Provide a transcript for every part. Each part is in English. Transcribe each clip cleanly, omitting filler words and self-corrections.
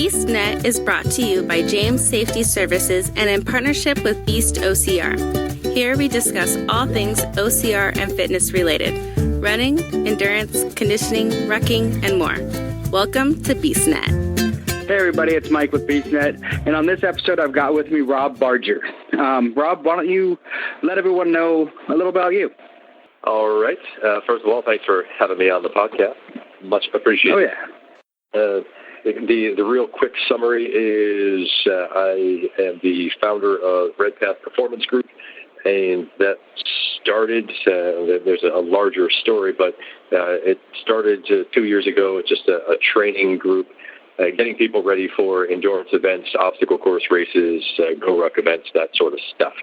BeastNet is brought to you by James Safety Services and in partnership with Beast OCR. Here we discuss all things OCR and fitness related, running, endurance, conditioning, rucking, and more. Welcome to BeastNet. Hey everybody, it's Mike with BeastNet, and on this episode I've got with me Rob Barger. Rob, why don't you let everyone know a little about you? All right. First of all, thanks for having me on the podcast. Much appreciated. Oh, yeah. The real quick summary is I am the founder of RedPath Performance Group, and that started, there's a larger story, but it started 2 years ago. It's just a training group, getting people ready for endurance events, obstacle course races, Go Ruck events, that sort of stuff.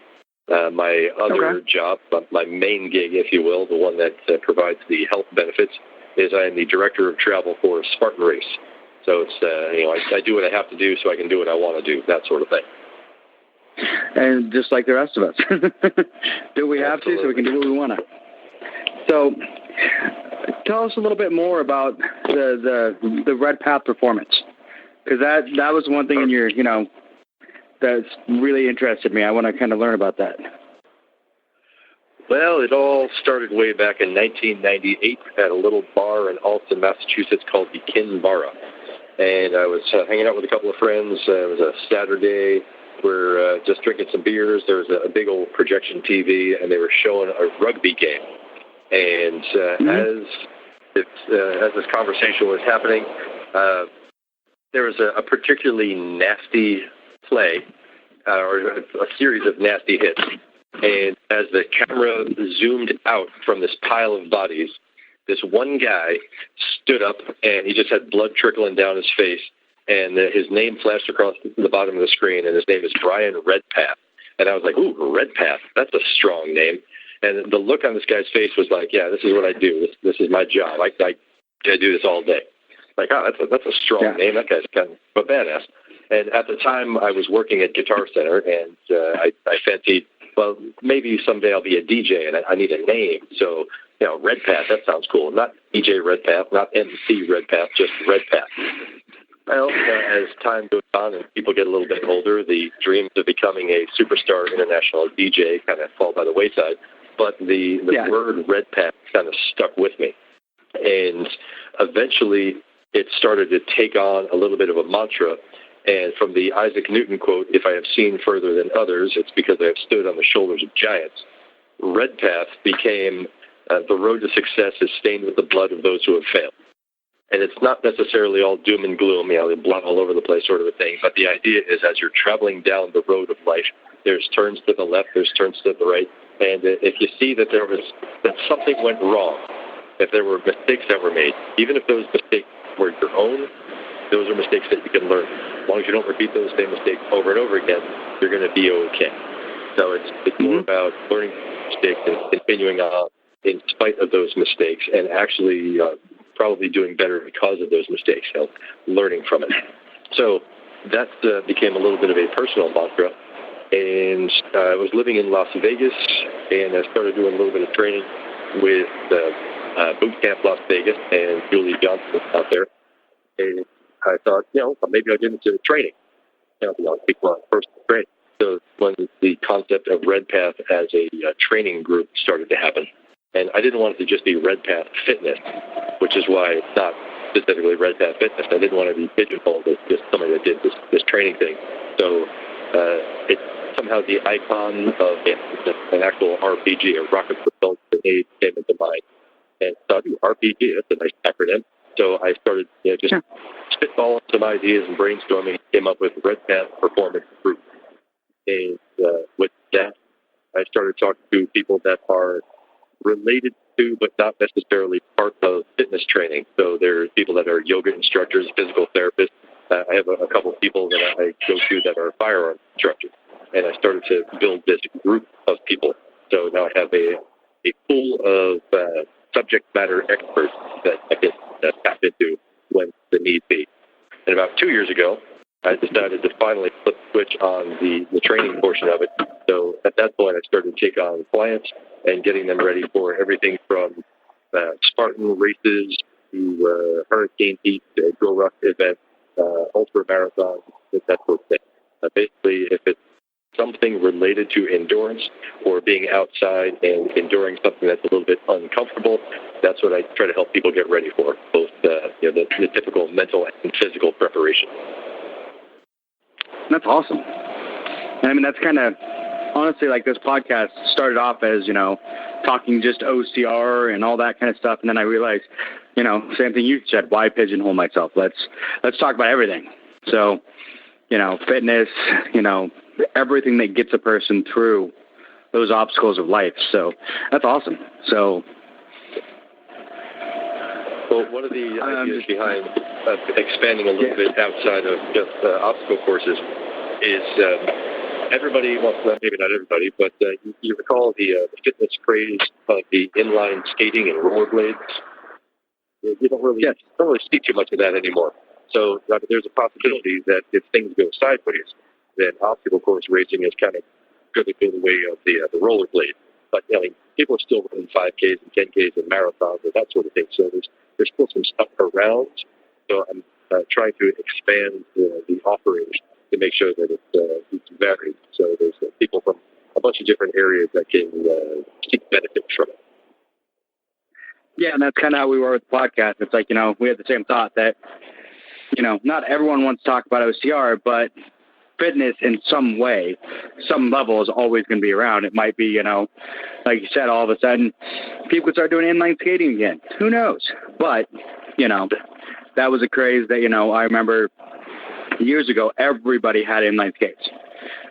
My other job, my main gig, if you will, the one that provides the health benefits, is I am the director of travel for Spartan Race. So it's I do what I have to do so I can do what I want to do, that sort of thing. And just like the rest of us, do we have to so we can do what we want to. So tell us a little bit more about the RedPath performance, because that was one thing in your that's really interested me. I want to kind of learn about that. Well, it all started way back in 1998 at a little bar in Alton, Massachusetts called the Kinvara. And I was hanging out with a couple of friends. It was a Saturday. We're just drinking some beers. There was a big old projection TV, and they were showing a rugby game. And as this conversation was happening, there was a particularly nasty play, or a series of nasty hits. And as the camera zoomed out from this pile of bodies, this one guy stood up, and he just had blood trickling down his face, and his name flashed across the bottom of the screen, and his name is Brian RedPath. And I was like, ooh, RedPath, that's a strong name. And the look on this guy's face was like, yeah, this is what I do. This is my job. I do this all day. Like, oh, that's a strong name. That guy's kind of a badass. And at the time, I was working at Guitar Center, and I fancied, well, maybe someday I'll be a DJ, and I need a name. So, RedPath, that sounds cool. Not DJ RedPath, not MC RedPath, just RedPath. Well, as time goes on and people get a little bit older, the dreams of becoming a superstar international DJ kind of fall by the wayside. But the word RedPath kind of stuck with me. And eventually it started to take on a little bit of a mantra. And from the Isaac Newton quote, if I have seen further than others, it's because I have stood on the shoulders of giants. RedPath became the road to success is stained with the blood of those who have failed. And it's not necessarily all doom and gloom, blood all over the place sort of a thing. But the idea is as you're traveling down the road of life, there's turns to the left, there's turns to the right. And if you see that that something went wrong, if there were mistakes that were made, even if those mistakes were your own, those are mistakes that you can learn. As long as you don't repeat those same mistakes over and over again, you're going to be okay. So it's more about learning mistakes and continuing on in spite of those mistakes, and actually probably doing better because of those mistakes, learning from it. So that became a little bit of a personal mantra. And I was living in Las Vegas, and I started doing a little bit of training with Boot Camp Las Vegas and Julie Johnson out there. And I thought, maybe I'll get into training. Take on personal training. So when the concept of RedPath as a training group started to happen, and I didn't want it to just be RedPath Fitness, which is why it's not specifically RedPath Fitness. I didn't want to be pigeonholed as just somebody that did this training thing. So it's somehow the icon of an actual RPG, a rocket propelled grenade, came into mind. And so RPG, that's a nice acronym. So I started just spitballing some ideas and brainstorming, came up with RedPath Performance Group. And with that, I started talking to people that are related to, but not necessarily part of fitness training. So there are people that are yoga instructors, physical therapists. I have a couple of people that I go to that are firearm instructors. And I started to build this group of people. So now I have a pool of subject matter experts that I can tap into when the need be. And about 2 years ago, I decided to finally flip the switch on the training portion of it. So at that point, I started to take on clients and getting them ready for everything from Spartan races to Hurricane Heat, Go Ruck events, ultra marathons, that sort of thing. Basically, if it's something related to endurance or being outside and enduring something that's a little bit uncomfortable, that's what I try to help people get ready for, both the typical mental and physical preparation. That's awesome. And I mean, that's kind of, honestly, like this podcast started off as, talking just OCR and all that kind of stuff. And then I realized, same thing you said, why pigeonhole myself? Let's talk about everything. So, fitness, everything that gets a person through those obstacles of life. So that's awesome. So, well, one of the ideas behind expanding a little bit outside of just obstacle courses is everybody, well, maybe not everybody, but you recall the fitness craze of the inline skating and rollerblades? You don't really see too much of that anymore. So there's a possibility that if things go sideways, then obstacle course racing is kind of going to go the way of the rollerblade. But people are still running 5Ks and 10Ks and marathons and that sort of thing. So there's still some stuff around. So I'm trying to expand the offerings to make sure that it's varied. So there's people from a bunch of different areas that can keep benefit from it. Yeah, and that's kind of how we were with the podcast. It's like, we had the same thought that, not everyone wants to talk about OCR, but fitness in some way, some level is always going to be around. It might be, like you said, all of a sudden people could start doing inline skating again. Who knows? But, that was a craze that, I remember years ago, everybody had inline skates.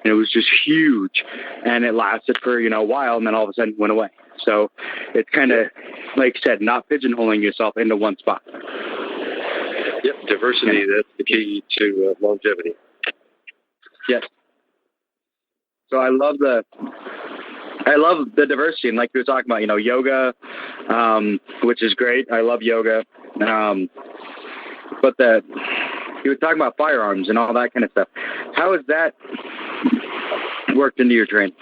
And it was just huge. And it lasted for, a while, and then all of a sudden went away. So it's kind of, like you said, not pigeonholing yourself into one spot. Yep, diversity, that's the key to longevity. Yes. So I love the diversity. And like we were talking about, yoga, which is great. I love yoga. But you were talking about firearms and all that kind of stuff. How has that worked into your training?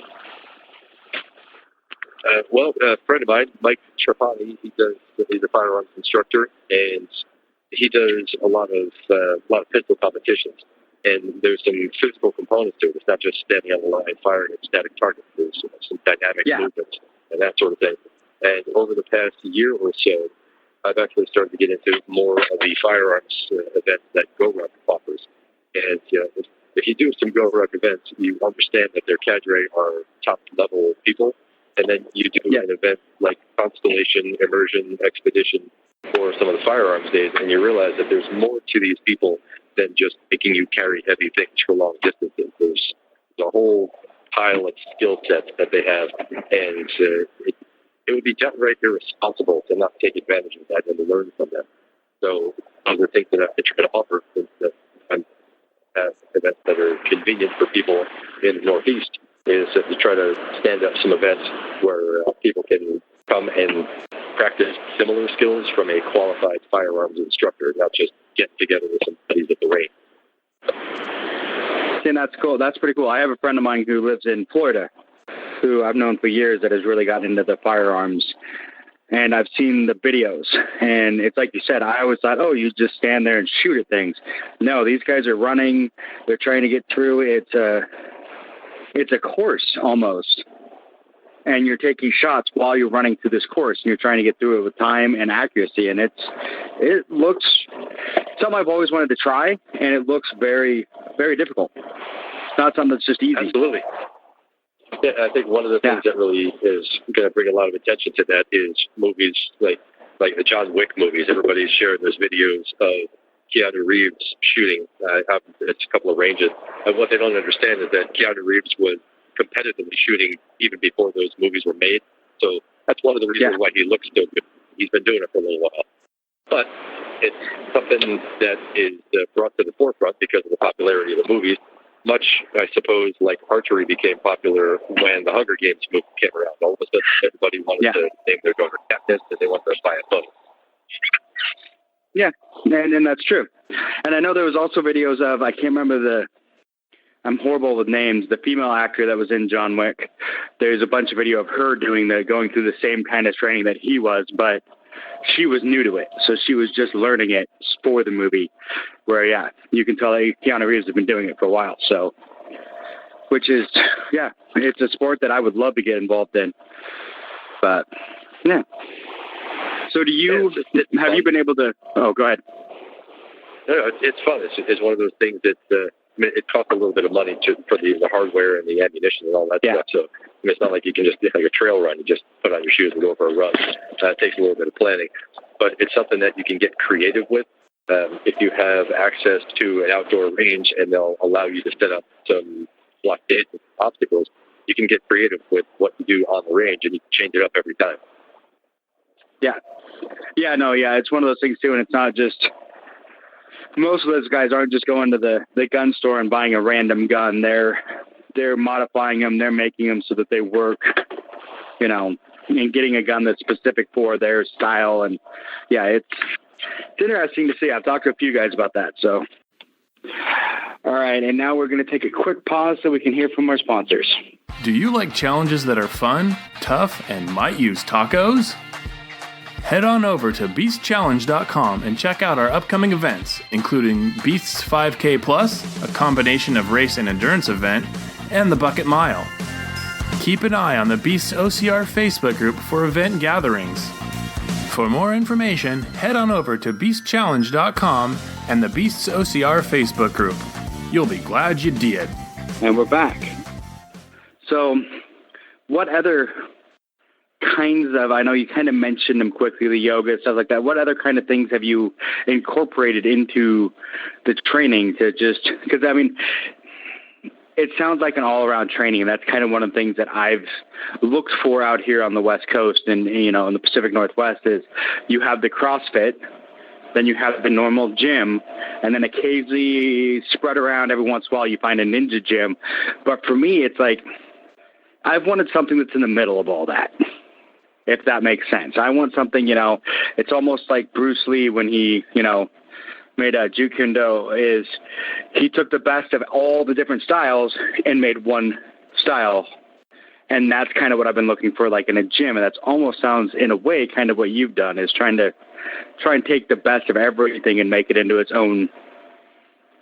A friend of mine, Mike Trapani, he's a firearms instructor, and he does a lot of pistol competitions. And there's some physical components to it. It's not just standing on the line firing at static targets. There's some dynamic movements and that sort of thing. And over the past year or so, I've actually started to get into more of the firearms events that Go Ruck offers. And if you do some Go Ruck events, you understand that their cadre are top-level people. And then you do an event like Constellation, Immersion, Expedition, or some of the firearms days, and you realize that there's more to these people than just making you carry heavy things for long distances. There's a whole pile of skill sets that they have, and it would be downright irresponsible to not take advantage of that and to learn from them. So those are things that I try to offer, since I'm at events that are convenient for people in the Northeast, is that we try to stand up some events where people can come and practice similar skills from a qualified firearms instructor, not just get together with some buddies at the range. And that's cool. That's pretty cool. I have a friend of mine who lives in Florida, who I've known for years, that has really gotten into the firearms. And I've seen the videos. And it's like you said, I always thought, you just stand there and shoot at things. No, these guys are running. They're trying to get through. It's a course almost. And you're taking shots while you're running through this course, and you're trying to get through it with time and accuracy. And it looks something I've always wanted to try, and it looks very, very difficult. It's not something that's just easy. Absolutely. Yeah, I think one of the things that really is going to bring a lot of attention to that is movies like the John Wick movies. Everybody's sharing those videos of Keanu Reeves shooting. It's a couple of ranges. And what they don't understand is that Keanu Reeves was competitively shooting even before those movies were made. So that's one of the reasons why he looks so good. He's been doing it for a little while. But it's something that is brought to the forefront because of the popularity of the movies, much, I suppose, like archery became popular when the Hunger Games movie came around. All of a sudden, everybody wanted to name their daughter Katniss, and they wanted to buy a boat. Yeah, and that's true. And I know there was also videos of, I can't remember I'm horrible with names, the female actor that was in John Wick. There's a bunch of video of her going through the same kind of training that he was, but she was new to it. So she was just learning it for the movie, where, yeah, you can tell that Keanu Reeves has been doing it for a while. So, which is, yeah, it's a sport that I would love to get involved in. But, yeah. So do you, have you been able to, oh, go ahead. No, it's fun. It's one of those things that it costs a little bit of money for the hardware and the ammunition and all that stuff. So it's not like you can just, like a trail run, you just put on your shoes and go for a run. It takes a little bit of planning. But it's something that you can get creative with. If you have access to an outdoor range and they'll allow you to set up some blockade obstacles, you can get creative with what you do on the range, and you can change it up every time. Yeah. Yeah, no, yeah, it's one of those things, too, and it's not just... Most of those guys aren't just going to the gun store and buying a random gun. They're modifying them. They're making them so that they work, and getting a gun that's specific for their style. And, yeah, it's interesting to see. I've talked to a few guys about that. So, all right, and now we're going to take a quick pause so we can hear from our sponsors. Do you like challenges that are fun, tough, and might use tacos? Head on over to beastchallenge.com and check out our upcoming events, including Beasts 5K Plus, a combination of race and endurance event, and the Bucket Mile. Keep an eye on the Beasts OCR Facebook group for event gatherings. For more information, head on over to beastchallenge.com and the Beasts OCR Facebook group. You'll be glad you did. And we're back. So, what other kinds of, I know you kind of mentioned them quickly, the yoga, stuff like that. What other kind of things have you incorporated into the training to just, because I mean, it sounds like an all-around training, and that's kind of one of the things that I've looked for out here on the West Coast and, in the Pacific Northwest is you have the CrossFit, then you have the normal gym, and then occasionally spread around every once in a while you find a ninja gym. But for me, it's like, I've wanted something that's in the middle of all that, if that makes sense. I want something, it's almost like Bruce Lee when he, made a Jeet Kune Do, is he took the best of all the different styles and made one style. And that's kind of what I've been looking for, like in a gym. And that's almost sounds, in a way, kind of what you've done, is try and take the best of everything and make it into its own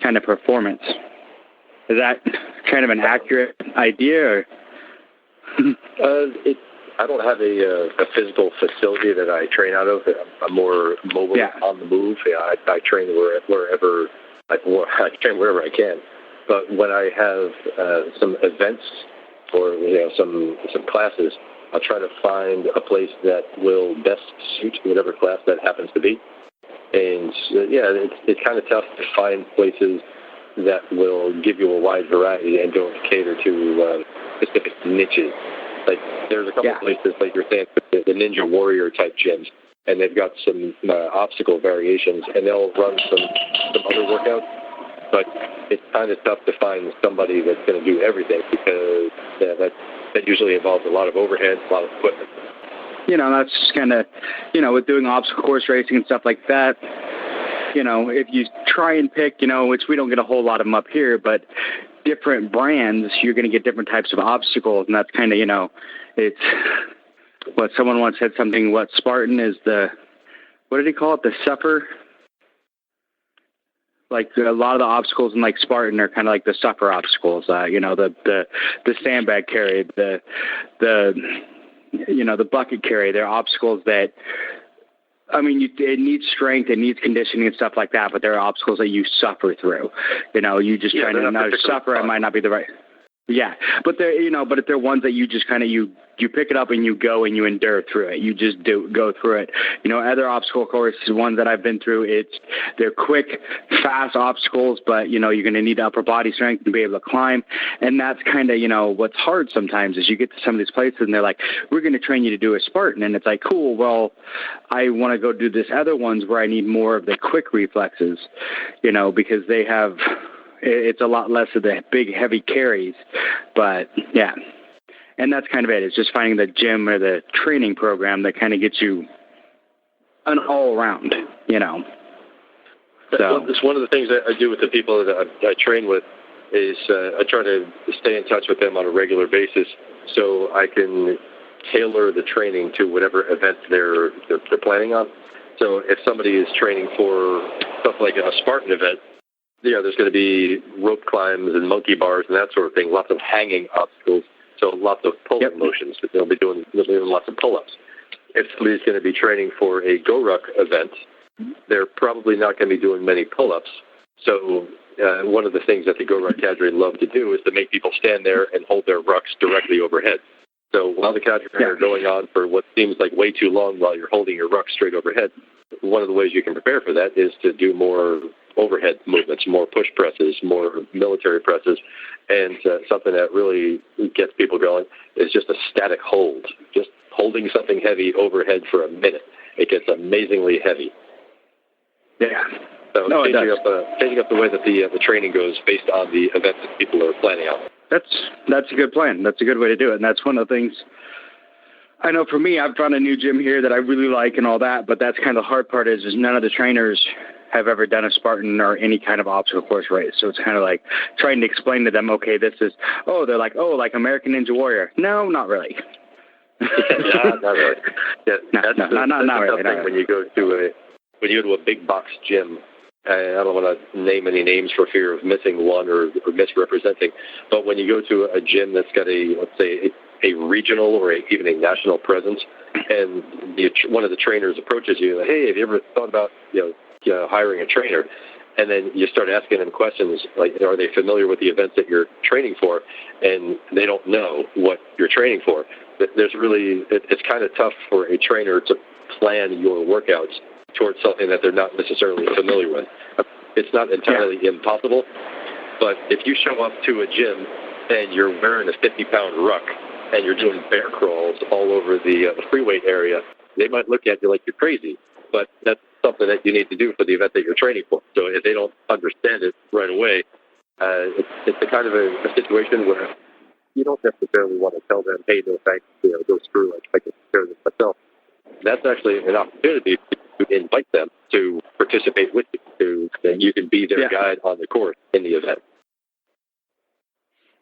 kind of performance. Is that kind of an accurate idea? Or? I don't have a physical facility that I train out of. I'm more mobile, on the move. I train wherever I can. But when I have some events or some classes, I'll try to find a place that will best suit whatever class that happens to be. And it's kind of tough to find places that will give you a wide variety and don't cater to specific niches. Like, there's a couple of places, like you're saying, the Ninja Warrior type gyms, and they've got some obstacle variations, and they'll run some other workouts. But it's kind of tough to find somebody that's going to do everything, because that usually involves a lot of overhead, a lot of equipment. That's just kind of, with doing obstacle course racing and stuff like that, if you try and pick, which we don't get a whole lot of them up here, but different brands, you're going to get different types of obstacles, and that's kind of, it's what someone once said something, what Spartan is what did he call it? The suffer? Like a lot of the obstacles in like Spartan are kind of like the suffer obstacles, the sandbag carry, the bucket carry. They're obstacles that, it needs strength, it needs conditioning and stuff like that, but there are obstacles that you suffer through. You just trying to suffer. It might not be the right. Yeah, but they're ones that you just kind of you pick it up and you go and you endure through it. You just go through it. Other obstacle courses, ones that I've been through, they're quick, fast obstacles, but you're going to need upper body strength to be able to climb, and that's kind of what's hard sometimes is you get to some of these places and they're like, we're going to train you to do a Spartan, and it's like, cool. Well, I want to go do this other ones where I need more of the quick reflexes, because they have. It's a lot less of the big, heavy carries, but yeah. And that's kind of it. It's just finding the gym or the training program that kind of gets you an all-around, So it's one of the things that I do with the people that I train with is I try to stay in touch with them on a regular basis so I can tailor the training to whatever event they're planning on. So if somebody is training for stuff like a Spartan event, there's going to be rope climbs and monkey bars and that sort of thing, lots of hanging obstacles, so lots of pull-up motions, but they'll be doing lots of pull-ups. If somebody's going to be training for a Go Ruck event, they're probably not going to be doing many pull-ups. So one of the things that the Go Ruck cadre love to do is to make people stand there and hold their rucks directly overhead. So while the cadre are going on for what seems like way too long while you're holding your ruck straight overhead, one of the ways you can prepare for that is to do more overhead movements, more push presses, more military presses, and something that really gets people going is just a static hold, just holding something heavy overhead for a minute. It gets amazingly heavy. Yeah. So changing up the way that the training goes based on the events that people are planning on. That's a good plan. That's a good way to do it. And that's one of the things I know for me, I've found a new gym here that I really like and all that, but that's kind of the hard part is none of the trainers have ever done a Spartan or any kind of obstacle course race. So it's kind of like trying to explain to them, okay, this is, they're like, like American Ninja Warrior. No, not really. Not really. Yeah, not really. When you go to a big box gym, I don't want to name any names for fear of missing one or misrepresenting, but when you go to a gym that's got let's say a regional or even a national presence, and one of the trainers approaches you, like, hey, have you ever thought about hiring a trainer? And then you start asking them questions like, are they familiar with the events that you're training for? And they don't know what you're training for. It's kind of tough for a trainer to plan your workouts towards something that they're not necessarily familiar with. It's not entirely impossible, but if you show up to a gym and you're wearing a 50-pound ruck and you're doing bear crawls all over the free weight area, they might look at you like you're crazy, but that's something that you need to do for the event that you're training for. So if they don't understand it right away, it's a kind of a situation where you don't necessarily want to tell them, hey, no thanks, go screw, I can take care of this myself. That's actually an opportunity to invite them to participate with you, that you can be their guide on the course in the event.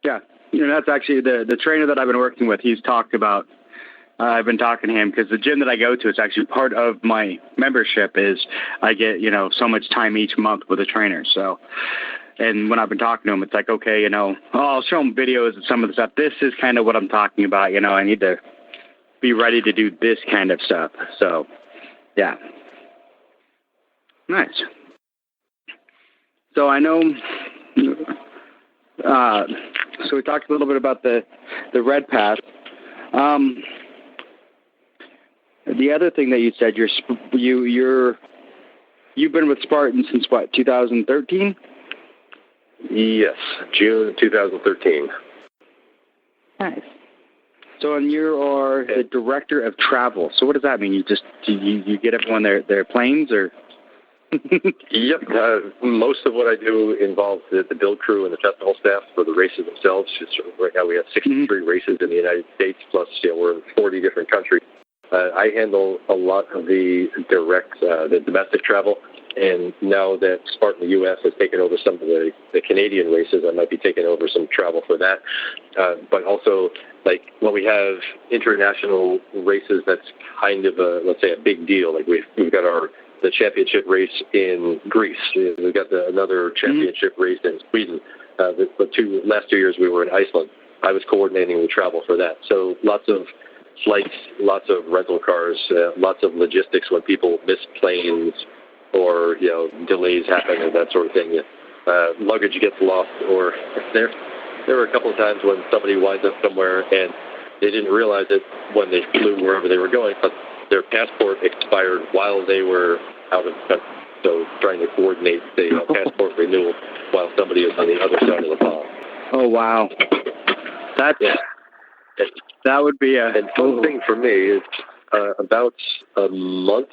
Yeah. That's actually the trainer that I've been working with. He's talked about, I've been talking to him because the gym that I go to, it's actually part of my membership is I get, so much time each month with a trainer. So, and when I've been talking to him, it's like, okay, I'll show him videos of some of the stuff. This is kind of what I'm talking about. I need to be ready to do this kind of stuff. So, yeah. Nice. So I know, so we talked a little bit about the RedPath. The other thing that you said, you've been with Spartan since what, 2013? Yes, June 2013. Nice. So, and you are the director of travel. So, what does that mean? You get everyone their planes, or? Yep. Most of what I do involves the build crew and the festival staff for the races themselves. Right now, we have 63 races in the United States, plus we're in 40 different countries. I handle a lot of the the domestic travel, and now that Spartan US has taken over some of the Canadian races, I might be taking over some travel for that. But also, like when we have international races, that's kind of let's say a big deal. Like we've got the championship race in Greece. We've got another championship race in Sweden. The last 2 years we were in Iceland. I was coordinating the travel for that. So lots of flights, lots of rental cars, lots of logistics when people miss planes or delays happen and that sort of thing. Luggage gets lost, or there were a couple of times when somebody winds up somewhere and they didn't realize it when they flew wherever they were going, but their passport expired while they were out of the country. So trying to coordinate the passport renewal while somebody is on the other side of the pond. Oh, wow. That would be And one thing for me is about a month,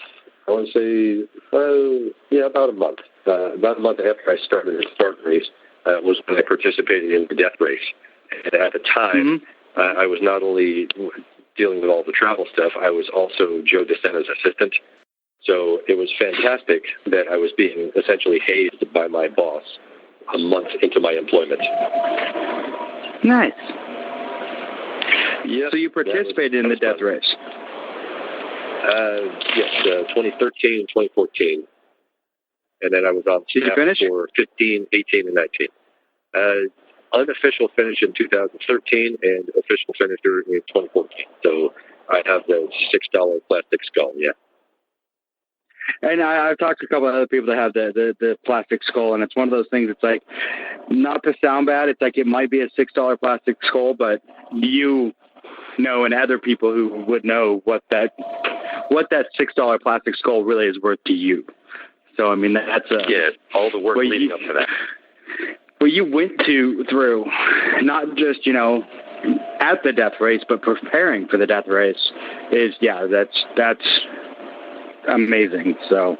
I want to say, about a month. About a month after I started the Spartan race was when I participated in the death race. And at the time, I was not only dealing with all the travel stuff, I was also Joe De Sena's assistant. So it was fantastic that I was being essentially hazed by my boss a month into my employment. Nice. Yep. So you participated in the death race? Yes, 2013 and 2014. And then I was on staff for 15, 18, and 19. Unofficial finish in 2013 and official finisher in 2014. So I have the $6 plastic skull, yeah. And I've talked to a couple of other people that have the plastic skull, and it's one of those things. It's like, not to sound bad, it's like it might be a $6 plastic skull, but you know, and other people who would know what that $6 plastic skull really is worth to you. So I mean, that's all the work leading up to that. But you went through not just at the death race, but preparing for the death race is that's amazing. So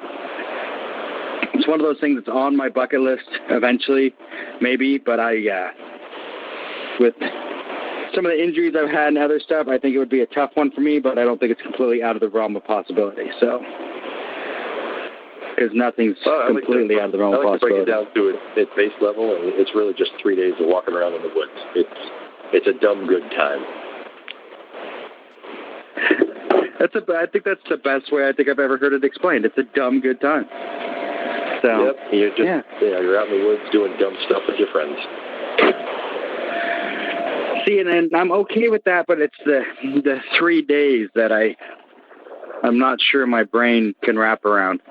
it's one of those things that's on my bucket list eventually, maybe. But with some of the injuries I've had and other stuff, I think it would be a tough one for me. But I don't think it's completely out of the realm of possibility. So because nothing's completely out of the realm of possibility. I like to break it down to its base level, and it's really just 3 days of walking around in the woods. It's a dumb good time. I think that's the best way I think I've ever heard it explained. It's a dumb good time. So yep, you're out in the woods doing dumb stuff with your friends. See, and I'm okay with that, but it's the 3 days that I'm not sure my brain can wrap around.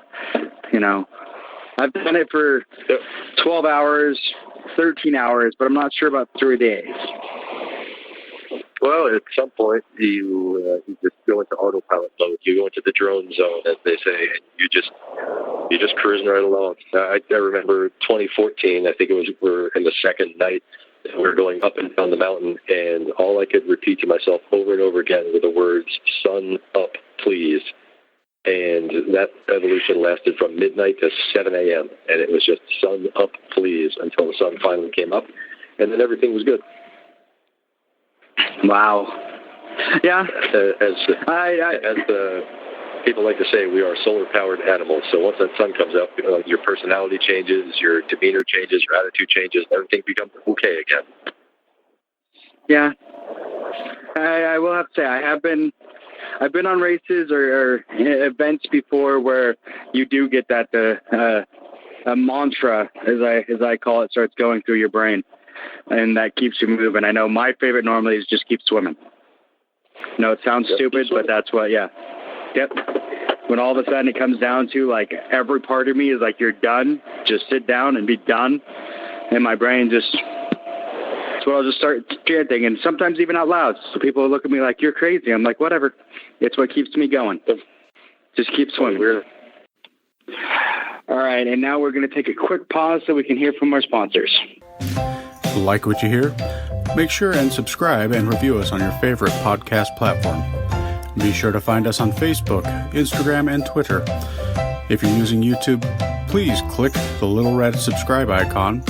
I've done it for 12 hours, 13 hours, but I'm not sure about 3 days. Well, at some point, you just go into autopilot mode. You go into the drone zone, as they say, and you're just cruising right along. I remember 2014. I think we're in the second night. We were going up and down the mountain, and all I could repeat to myself over and over again were the words, "Sun up, please." And that evolution lasted from midnight to 7 a.m. And it was just sun up, please, until the sun finally came up. And then everything was good. Wow. Yeah. As people like to say, we are solar-powered animals. So once that sun comes up, your personality changes, your demeanor changes, your attitude changes, everything becomes okay again. Yeah. I will have to say, I've been on races or events before where you do get that a mantra, as I call it, starts going through your brain, and that keeps you moving. I know my favorite normally is just keep swimming. It sounds stupid, but that's what. Yeah. Yep. When all of a sudden it comes down to like every part of me is like, you're done. Just sit down and be done, and my brain just. I'll just start chanting, and sometimes even out loud. So people look at me like, you're crazy. I'm like, whatever. It's what keeps me going. Just keep swimming. All right, and now we're going to take a quick pause so we can hear from our sponsors. Like what you hear? Make sure and subscribe and review us on your favorite podcast platform. Be sure to find us on Facebook, Instagram, and Twitter. If you're using YouTube, please click the little red subscribe icon.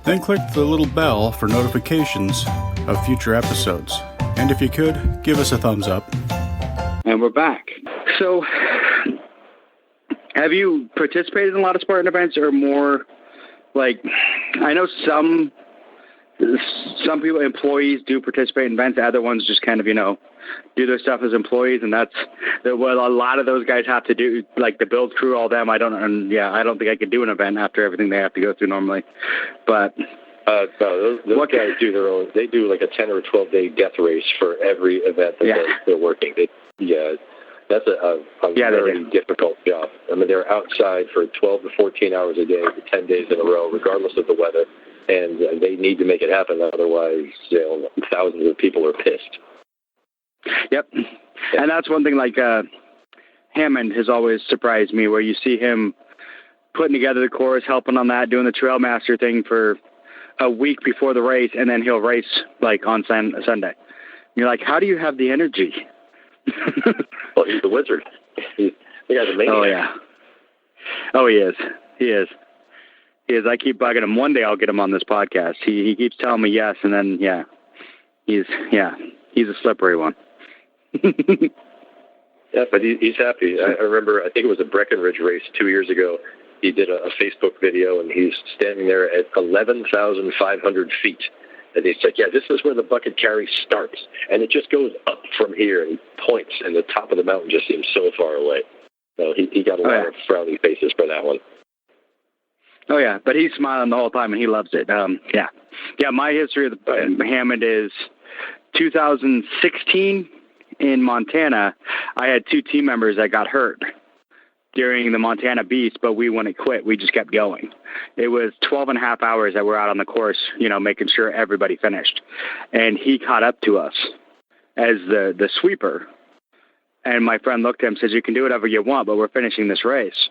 Then click the little bell for notifications of future episodes. And if you could, give us a thumbs up. And we're back. So, have you participated in a lot of Spartan events, or more like, I know some people, employees, do participate in events. Other ones just kind of, do their stuff as employees, and that's what a lot of those guys have to do, like the build crew, all them. I don't think I could do an event after everything they have to go through normally. But no, those guys do their own. They do like a 10 or 12 day death race for every event that they're working. That's a very difficult job. I mean, they're outside for 12 to 14 hours a day for 10 days in a row, regardless of the weather, and they need to make it happen. Otherwise, thousands of people are pissed. Yep. And that's one thing, like Hammond has always surprised me, where you see him putting together the course, helping on that, doing the Trail Master thing for a week before the race, and then he'll race like on Sunday. You're like, how do you have the energy? Well, he's the wizard. The guy's a maniac. Oh, yeah. Oh, he is. He is. I keep bugging him. One day I'll get him on this podcast. He keeps telling me yes, and then, he's a slippery one. Yeah, but he's happy. I remember, I think it was a Breckenridge race 2 years ago. He did a Facebook video, and he's standing there at 11,500 feet. And he's like, yeah, this is where the bucket carry starts. And it just goes up from here and points, and the top of the mountain just seems so far away. So he got a lot of frowny faces for that one. Oh, yeah, but he's smiling the whole time, and he loves it. Yeah, my history of the Hammond is 2016 in Montana. I had 2 team members that got hurt during the Montana Beast, but we wouldn't quit. We just kept going. It was 12 and a half hours that we're out on the course, making sure everybody finished. And he caught up to us as the sweeper. And my friend looked at him and says, you can do whatever you want, but we're finishing this race.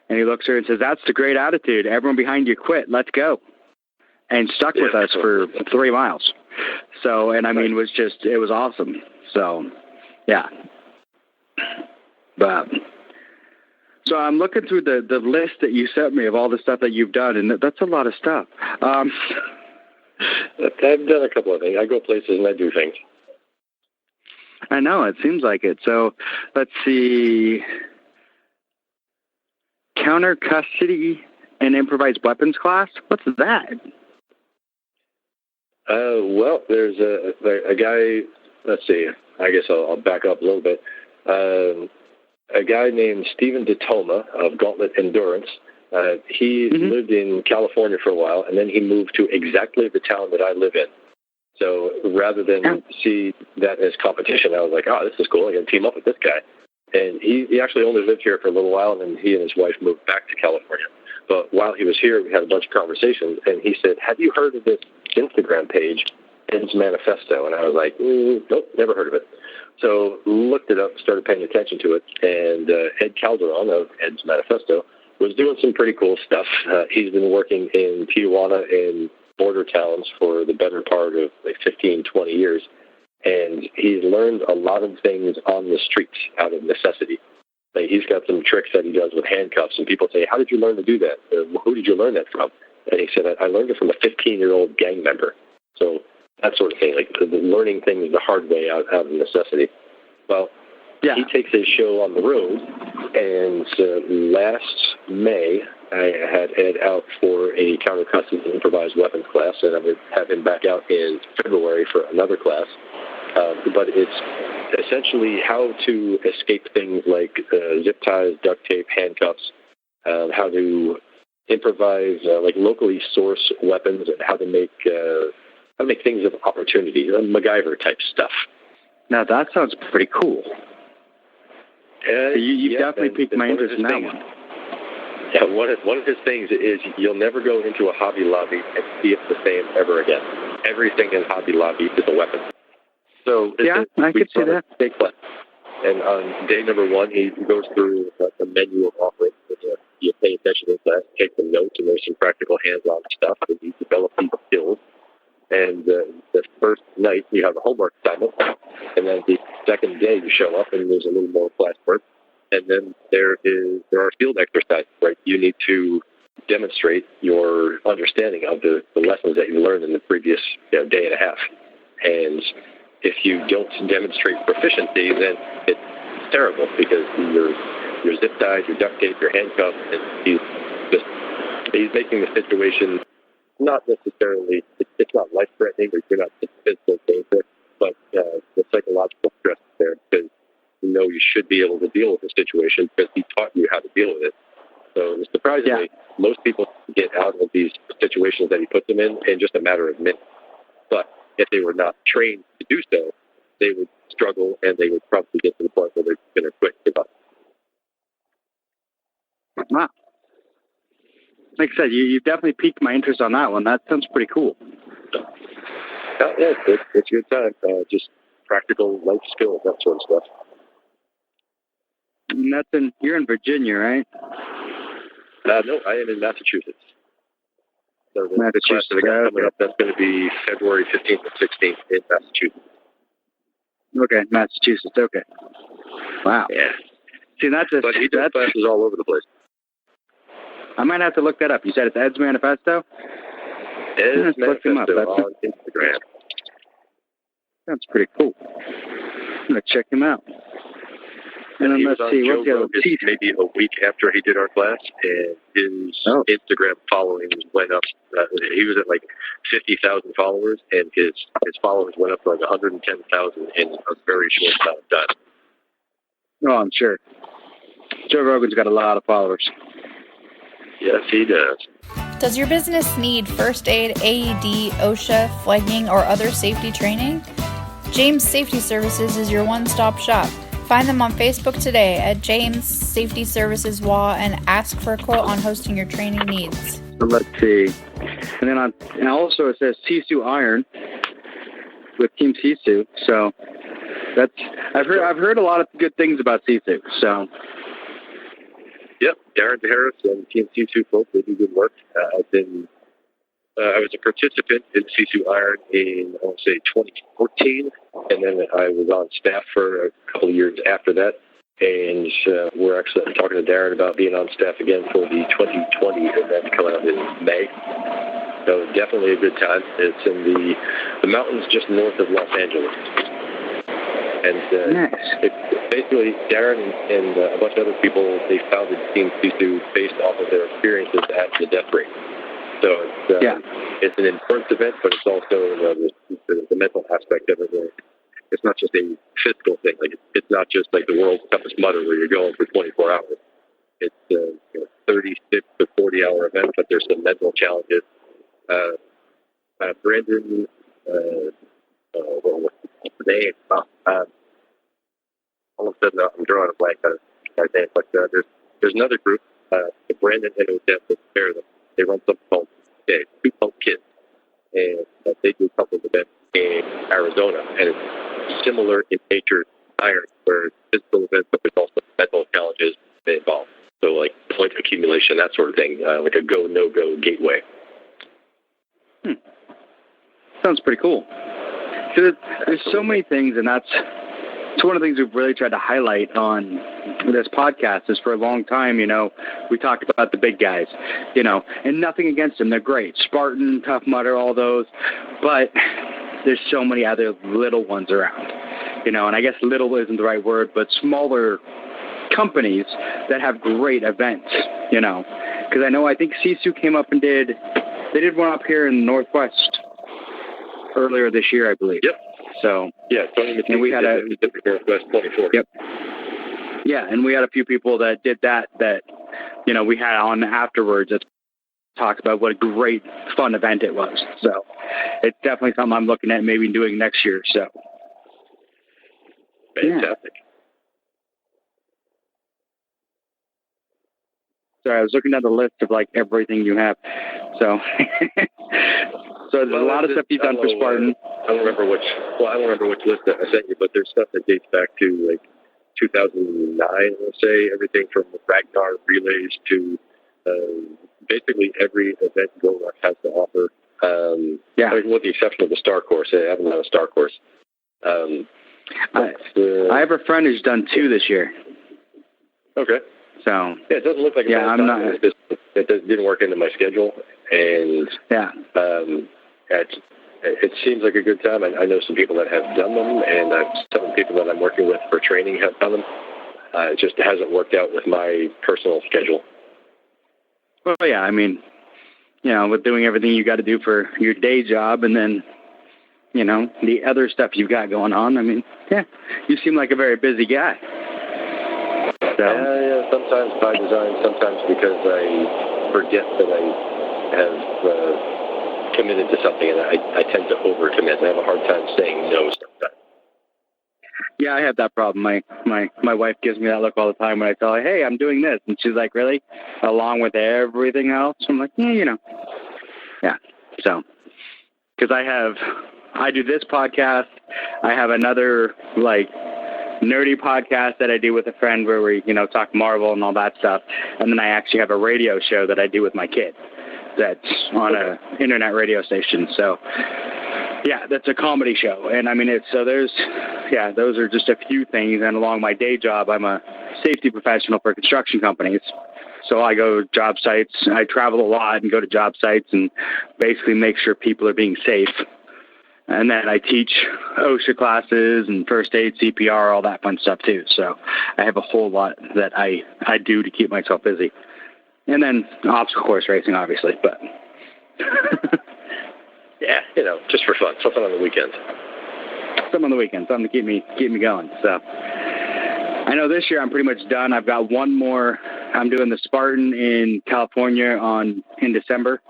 And he looks at her and says, that's the great attitude. Everyone behind you quit. Let's go. And stuck with us for 3 miles. So, and I mean, it was awesome. So, yeah. But, so I'm looking through the list that you sent me of all the stuff that you've done, and that's a lot of stuff. I've done a couple of things. I go places and I do things. I know, it seems like it. So, let's see. Counter custody and improvised weapons class? What's that? Well, there's a guy, let's see, I guess I'll back up a little bit. A guy named Stephen DeToma of Gauntlet Endurance. He lived in California for a while, and then he moved to exactly the town that I live in. So rather than see that as competition, I was like, oh, this is cool. I can team up with this guy. And he actually only lived here for a little while, and then he and his wife moved back to California. But while he was here, we had a bunch of conversations, and he said, have you heard of this Instagram page, Ed's Manifesto? And I was like, nope, never heard of it. So looked it up, started paying attention to it, and Ed Calderon of Ed's Manifesto was doing some pretty cool stuff. He's been working in Tijuana and border towns for the better part of like 15, 20 years. And he's learned a lot of things on the streets out of necessity. Like he's got some tricks that he does with handcuffs, and people say, how did you learn to do that? Who did you learn that from? And he said, I learned it from a 15-year-old gang member. So that sort of thing, like learning things the hard way out of necessity. Well, he takes his show on the road, and last May, I had Ed out for a counter custody improvised weapons class, and I'm going to have him back out in February for another class. But it's essentially how to escape things like zip ties, duct tape, handcuffs, how to improvise like locally sourced weapons, and how to make things of opportunity, MacGyver type stuff. Now that sounds pretty cool. You've definitely piqued my interest in that one. Yeah, one of his things is you'll never go into a Hobby Lobby and see it the same ever again. Everything in Hobby Lobby is a weapon. So I could see that. Big class. And on day number 1, he goes through the menu of offerings. You pay attention to class, take some notes, and there's some practical hands-on stuff, and you develop these skills. And the first night, you have a homework assignment, and then the second day, you show up, and there's a little more classwork. And then there are field exercises, right? You need to demonstrate your understanding of the lessons that you learned in the previous day and a half. And if you don't demonstrate proficiency, then it's terrible because you're zip tied, you're duct taped, you're handcuffed, and he's making the situation not necessarily, it's not life threatening, or you're not in physical danger, but the psychological stress is there because you should be able to deal with the situation because he taught you how to deal with it. So surprisingly, most people get out of these situations that he puts them in just a matter of minutes. But if they were not trained to do so, they would struggle, and they would probably get to the point where they're going to quit. Give up. Wow. Like I said, you've definitely piqued my interest on that one. That sounds pretty cool. Yeah, it's a good time. Just practical life skills, that sort of stuff. And you're in Virginia, right? No, I am in Massachusetts. So the class that I got coming up, that's going to be February 15th and 16th in Massachusetts. Okay, Massachusetts. Okay. Wow. Yeah. See, but he does classes all over the place. I might have to look that up. You said it's Ed's Manifesto? Ed's Manifesto on Instagram. That's pretty cool. I'm going to check him out. And then he let's was on see, Joe what's the other Rogan maybe a week after he did our class, and his Instagram following went up. He was at like 50,000 followers, and his followers went up to like 110,000 in a very short amount of time. Oh, I'm sure. Joe Rogan's got a lot of followers. Yes, he does. Does your business need first aid, AED, OSHA, flagging, or other safety training? James Safety Services is your one-stop shop. Find them on Facebook today at James Safety Services WA and ask for a quote on hosting your training needs. So let's see. And then and also it says Sou Sou Iron with Team Sou Sou. So I've heard a lot of good things about Sou Sou. So yep, Darren Harris and Team Sou Sou folks, they do good work. I was a participant in Sou Sou Iron in, I want to say, 2014, and then I was on staff for a couple of years after that. And we're actually talking to Darren about being on staff again for the 2020 event coming up in May. So definitely a good time. It's in the mountains just north of Los Angeles. And basically, Darren and a bunch of other people, they founded Team Sou Sou based off of their experiences at the death rate. So it's an endurance event, but it's also the mental aspect of it. It's not just a physical thing. Like it's not just like the world's toughest mudder where you're going for 24 hours. It's a 36 to 40-hour event, but there's some mental challenges. Brandon, what's his name? All of a sudden, I'm drawing a blank on his name. But there's another group, Brandon and Odette, that pair them. They run something called Two Punk Kids, and they do a couple of events in Arizona, and it's similar in nature to Iron, where it's physical events, but there's also mental challenges involved. So like point accumulation, that sort of thing, like a go, no-go gateway. Sounds pretty cool. So there's so many things, and it's one of the things we've really tried to highlight on this podcast is for a long time, we talked about the big guys, and nothing against them. They're great. Spartan, Tough Mudder, all those. But there's so many other little ones around, and I guess little isn't the right word, but smaller companies that have great events, because I think Sou Sou came up and did one up here in the Northwest earlier this year, I believe. Yep. So yeah, and we had a Northwest 24. Yep. Yeah, and we had a few people that did that we had on afterwards that talked about what a great fun event it was. So it's definitely something I'm looking at maybe doing next year. So fantastic. Yeah. Sorry, I was looking at the list of like everything you have. So so there's a lot of stuff you've done for Spartan. I don't remember which list that I sent you, but there's stuff that dates back to like 2009, let's say, everything from Ragnar relays to basically every event Go Ruck has to offer. With the exception of the Star Course. I haven't done a Star Course. I have a friend who's done 2 this year. Okay. So it doesn't look like I'm not. It didn't work into my schedule, and it seems like a good time. I know some people that have done them, and some people that I'm working with for training have done them. It just hasn't worked out with my personal schedule. Well, yeah, with doing everything you got to do for your day job, and then, the other stuff you've got going on. You seem like a very busy guy. So. Yeah, sometimes by design, sometimes because I forget that I have committed to something, and I tend to overcommit. I have a hard time saying no sometimes. Yeah, I have that problem. My wife gives me that look all the time when I tell her, hey, I'm doing this. And she's like, really? Along with everything else? I'm like, yeah. So, because I do this podcast. I have another, nerdy podcast that I do with a friend where we, talk Marvel and all that stuff. And then I actually have a radio show that I do with my kid that's on a internet radio station. So, yeah, that's a comedy show. And those are just a few things. And along my day job, I'm a safety professional for construction companies. So I go to job sites. I travel a lot and go to job sites and basically make sure people are being safe. And then I teach OSHA classes and first aid, CPR, all that fun stuff too. So I have a whole lot that I do to keep myself busy. And then obstacle course racing, obviously, but yeah, just for fun, something on the weekends. Some on the weekends, something to keep me going. So I know this year I'm pretty much done. I've got one more. I'm doing the Spartan in California in December,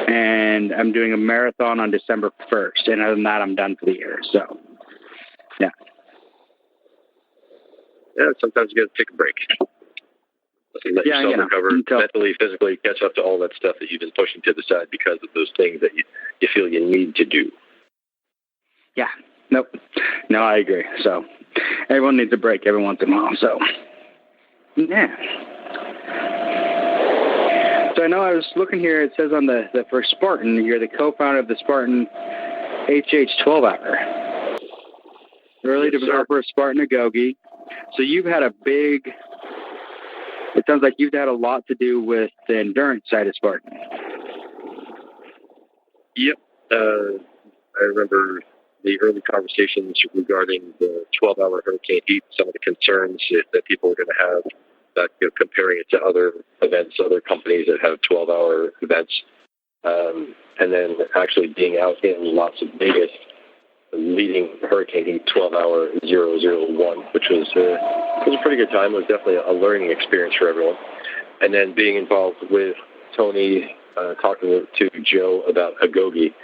and I'm doing a marathon on December 1st. And other than that, I'm done for the year. So yeah. Yeah, sometimes you got to take a break. Let yourself recover mentally, physically, catch up to all that stuff that you've been pushing to the side because of those things that you feel you need to do. Yeah. Nope. No, I agree. So everyone needs a break every once in a while. So yeah. So I know I was looking here. It says on the for Spartan, you're the co-founder of the Spartan HH 12-hour. Early developer of Spartan Agogi. So you've had it sounds like you've had a lot to do with the endurance side of Spartan. Yep. I remember the early conversations regarding the 12-hour hurricane heat, some of the concerns that people were going to have, that comparing it to other events, other companies that have 12-hour events, and then actually being out in Las Vegas, leading Hurricane Heat 12-hour 001, which was a pretty good time. It was definitely a learning experience for everyone. And then being involved with Tony, talking to Joe about Agogi,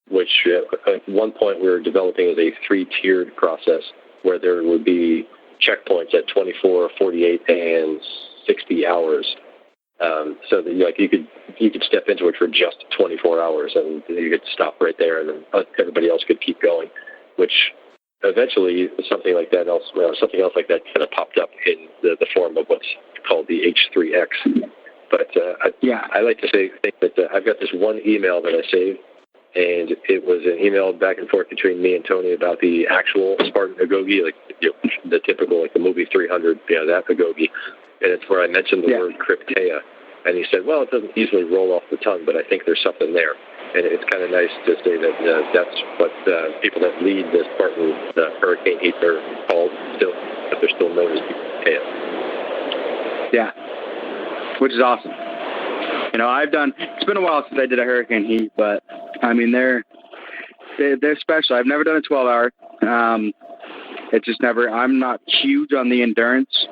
which at one point we were developing as a 3-tiered process where there would be checkpoints at 24, 48, and 60 hours. So that you could step into it for just 24 hours and you could stop right there and then everybody else could keep going, which eventually something else like that kind of popped up in the form of what's called the H3X. But I like to think that I've got this one email that I saved, and it was an email back and forth between me and Tony about the actual Spartan Agogi, the typical, the movie 300, that Agogi. And it's where I mentioned the word Cryptea. And he said, well, it doesn't easily roll off the tongue, but I think there's something there. And it's kind of nice to say that that's what people that lead the Spartan Hurricane Heat are called, but they're still known as Cryptea. Yeah, which is awesome. It's been a while since I did a Hurricane Heat, but I mean, they're special. I've never done a 12-hour. It's just I'm not huge on the endurance.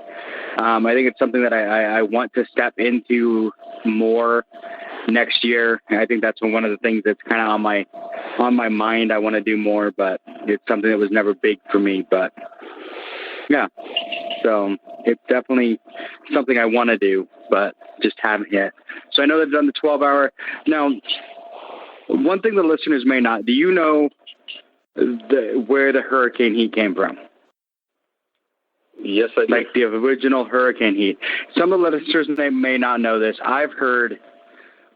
I think it's something that I want to step into more next year. I think that's one of the things that's kind of on my mind. I want to do more, but it's something that was never big for me. But yeah, so it's definitely something I want to do, but just haven't yet. So I know they've done the 12-hour. Now, one thing the listeners may not, do you know where the Hurricane Heat came from? Yes, I do. Like the original Hurricane Heat. Some of the listeners may not know this. I've heard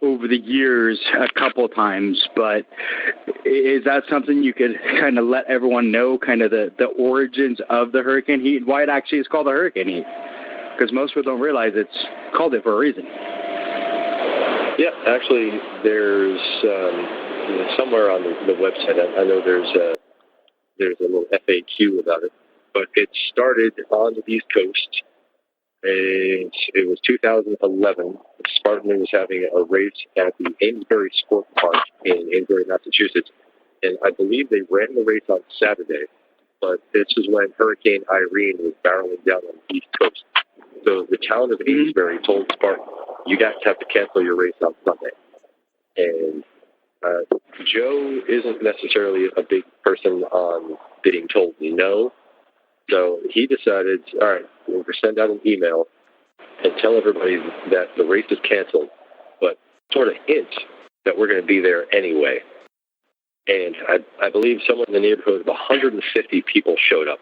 over the years a couple of times, but is that something you could kind of let everyone know, kind of the origins of the Hurricane Heat, why it actually is called the Hurricane Heat? Because most people don't realize it's called it for a reason. Yeah, actually, there's somewhere on the website, I know there's a little FAQ about it, but it started on the East Coast, and it was 2011. Spartan was having a race at the Amesbury Sport Park in Amesbury, Massachusetts, and I believe they ran the race on Saturday, but this is when Hurricane Irene was barreling down on the East Coast. So the town of Amesbury told Spartan, you guys have to cancel your race on Sunday. And Joe isn't necessarily a big person on being told no. So he decided, all right, we'll send out an email and tell everybody that the race is canceled, but sort of hint that we're going to be there anyway. And I believe somewhere in the neighborhood of 150 people showed up.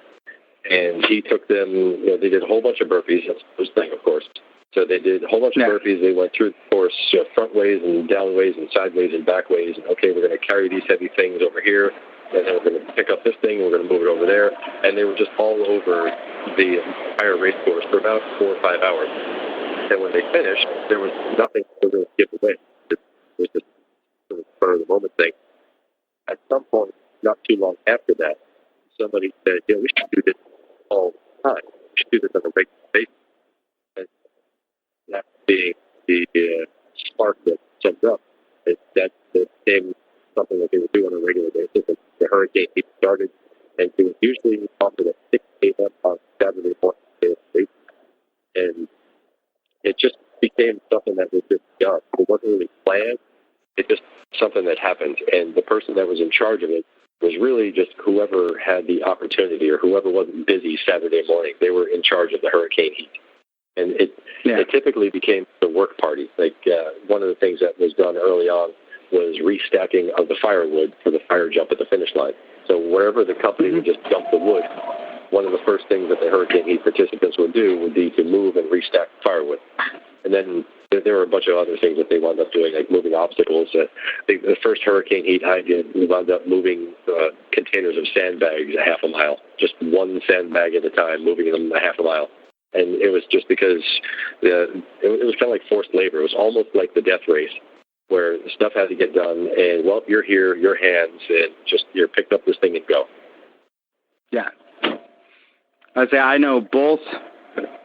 And he took them, they did a whole bunch of burpees. That's the first thing, of course. So they did a whole bunch of burpees. They went through the course, front ways and down ways and sideways and back ways. And, okay, we're going to carry these heavy things over here. And then we're going to pick up this thing. We're going to move it over there. And they were just all over the entire race course for about 4 or 5 hours. And when they finished, there was nothing they were going to give away. It was just sort of spur of the moment thing. at some point, not too long after that, somebody said, we should do this all the time. We should do this on a regular basis. And that being the spark that summed up, that became something that they would do on a regular basis. And the hurricane heat started, and it was usually offered at 6 a.m. on Saturday morning. And it just became something that was just done. It wasn't really planned. It just something that happened. And the person that was in charge of it was really just whoever had the opportunity or whoever wasn't busy Saturday morning. They were in charge of the hurricane heat. And it typically became the work party. Like one of the things that was done early on was restacking of the firewood for the fire jump at the finish line. So wherever the company would just dump the wood, one of the first things that the hurricane heat participants would do would be to move and restack the firewood. And then there were a bunch of other things that they wound up doing, like moving obstacles. The first hurricane heat I did, we wound up moving containers of sandbags a half a mile, just one sandbag at a time, moving them a half a mile. And it was just because it was kind of like forced labor. It was almost like the death race, where stuff had to get done, and, well, you're here, your hands, and just you're picked up this thing and go. Yeah. I'd say I know both.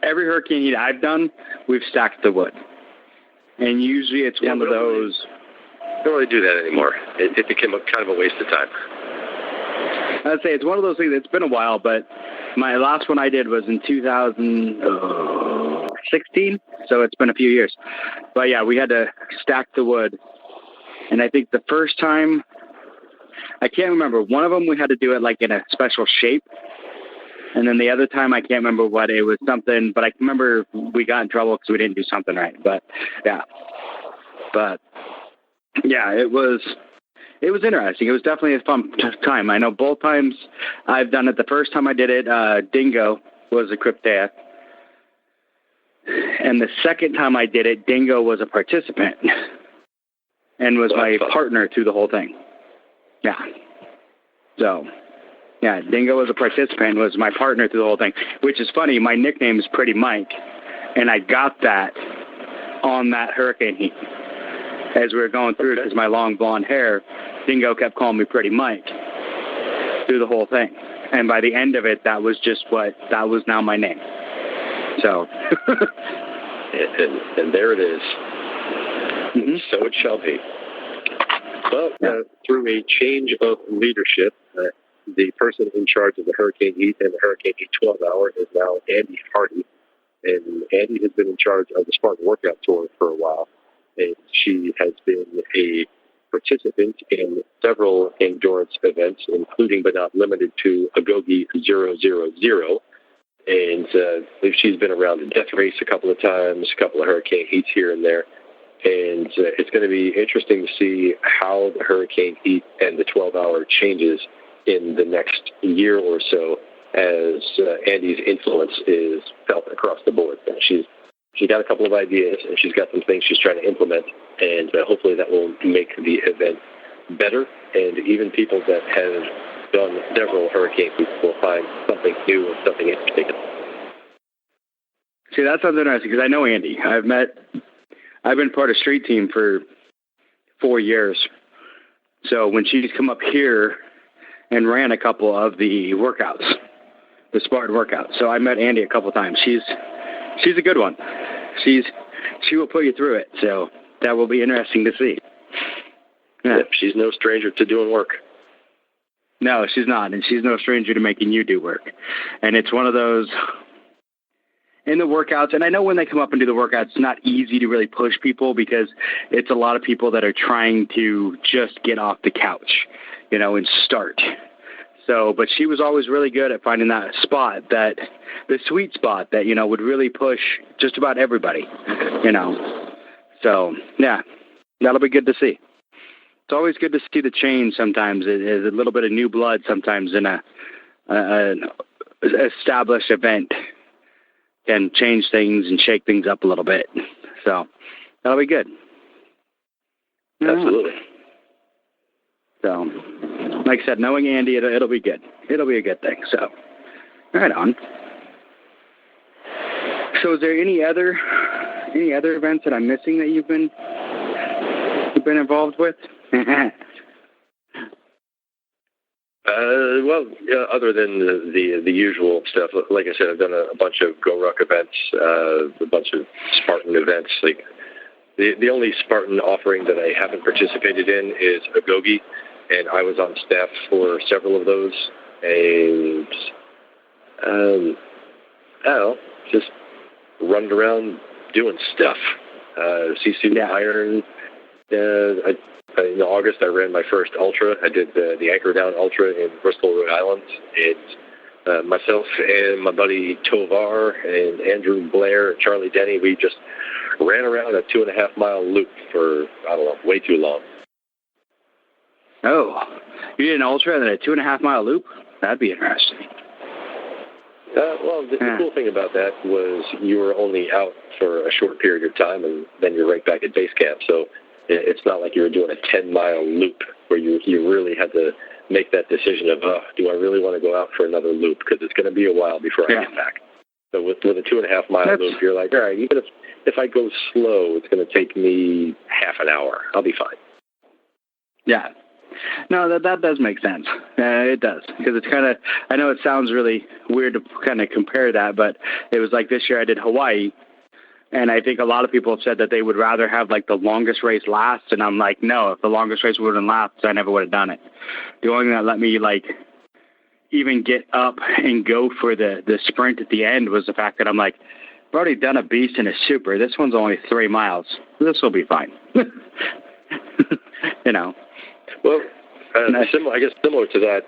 Every hurricane heat I've done, we've stacked the wood. And usually it's one of those. I don't really do that anymore. It became kind of a waste of time. I'd say it's one of those things. It's been a while, but my last one I did was in 2016, so it's been a few years. But yeah, we had to stack the wood. And I think the first time, I can't remember, one of them we had to do it like in a special shape. And then the other time, I can't remember what it was, something, but I can remember we got in trouble because we didn't do something right. But yeah, it was interesting. It was definitely a fun time. I know both times I've done it. The first time I did it, Dingo was a crypteth. And the second time I did it, Dingo was a participant and was my partner through the whole thing. Yeah. So, yeah, Dingo was a participant, was my partner through the whole thing, which is funny. My nickname is Pretty Mike, and I got that on that hurricane heat. As we were going through it, because my long blonde hair, Dingo kept calling me Pretty Mike through the whole thing. And by the end of it, that was now my name. So. and there it is. Mm-hmm. So it shall be. But through a change of leadership, the person in charge of the hurricane heat and the hurricane heat 12-hour is now Andy Hardy. And Andy has been in charge of the Spartan Workout Tour for a while. And she has been a participant in several endurance events, including but not limited to Agoge 000. And she's been around the death race a couple of times, a couple of hurricane heats here and there. And it's going to be interesting to see how the hurricane heat and the 12-hour changes in the next year or so as Andy's influence is felt across the board. And she's got a couple of ideas, and she's got some things she's trying to implement, and hopefully that will make the event better. And even people that have done several hurricane heats will find something new and something interesting. See, that sounds interesting because I know Andy. I've been part of Street Team for 4 years. So when she's come up here and ran a couple of the workouts, the Spartan workouts. So I met Andy a couple of times. She's a good one. She will put you through it. So that will be interesting to see. Yeah. Yep, she's no stranger to doing work. No, she's not. And she's no stranger to making you do work. And it's one of those in the workouts. And I know when they come up and do the workouts, it's not easy to really push people because it's a lot of people that are trying to just get off the couch, and start. So, but she was always really good at finding that spot, the sweet spot that, would really push just about everybody, So, yeah, that'll be good to see. It's always good to see the change sometimes. It is a little bit of new blood sometimes in an established event can change things and shake things up a little bit. So, that'll be good. Absolutely. So, like I said, knowing Andy, it'll be good. It'll be a good thing. So, right on. So, is there any other events that I'm missing that you've been involved with? Other than the usual stuff, like I said, I've done a bunch of Go Ruck events, a bunch of Spartan events. Like the only Spartan offering that I haven't participated in is a Gogi, and I was on staff for several of those. And I don't know, just running around doing stuff. Sou Sou Iron. In August, I ran my first ultra. I did the Anchor Down Ultra in Bristol, Rhode Island. And myself and my buddy Tovar and Andrew Blair and Charlie Denny, we just ran around a 2.5-mile loop for, I don't know, way too long. Oh, you did an ultra and then a 2.5-mile loop? That'd be interesting. The cool thing about that was you were only out for a short period of time, and then you're right back at base camp. So it's not like you were doing a 10-mile loop where you really had to make that decision of, do I really want to go out for another loop? Because it's going to be a while before I get back. So with a 2.5-mile loop, you're like, all right, even if I go slow, it's going to take me half an hour. I'll be fine. Yeah. No, that does make sense. It does, because it's kind of, I know it sounds really weird to kind of compare that, but it was like this year I did Hawaii, and I think a lot of people have said that they would rather have like the longest race last, and I'm like, no, if the longest race wouldn't last, I never would have done it. The only thing that let me like even get up and go for the sprint at the end was the fact that I'm like, I've already done a beast and a super. This one's only 3 miles. This will be fine. You know. Well, similar to that,